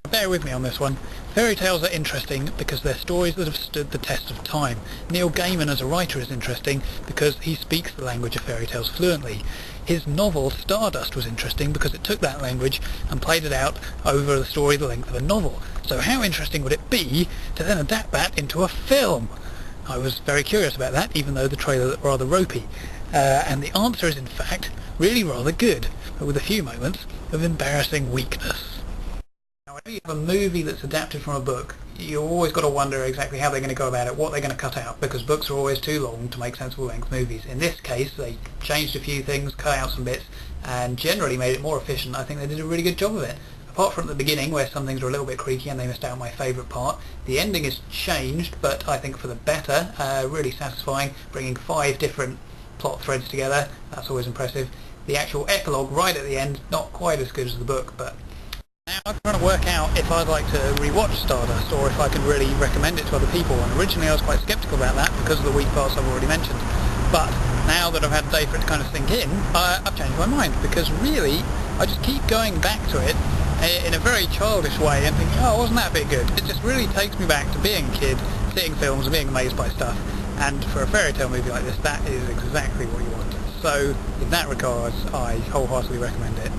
Bear with me on this one. Fairy tales are interesting because they're stories that have stood the test of time. Neil Gaiman as a writer is interesting because he speaks the language of fairy tales fluently. His novel Stardust was interesting because it took that language and played it out over the story the length of a novel. So how interesting would it be to then adapt that into a film? I was very curious about that, even though the trailer looked rather ropey. And the answer is in fact really rather good, but with a few moments of embarrassing weakness. Now, whenever you have a movie that's adapted from a book, you've always got to wonder exactly how they're going to go about it, what they're going to cut out, because books are always too long to make sensible length movies. In this case, they changed a few things, cut out some bits, and generally made it more efficient. I think they did a really good job of it. Apart from the beginning, where some things are a little bit creaky and they missed out my favourite part, the ending is changed, but I think for the better, really satisfying, bringing 5 different plot threads together. That's always impressive. The actual epilogue right at the end, not quite as good as the book, but now I'm trying to work out if I'd like to rewatch Stardust or if I can really recommend it to other people. And originally I was quite sceptical about that because of the weak parts I've already mentioned. But now that I've had a day for it to kind of sink in, I've changed my mind, because really I just keep going back to it in a very childish way and thinking, oh, wasn't that a bit good? It just really takes me back to being a kid, seeing films and being amazed by stuff. And for a fairy tale movie like this, that is exactly what you want. So in that regard, I wholeheartedly recommend it.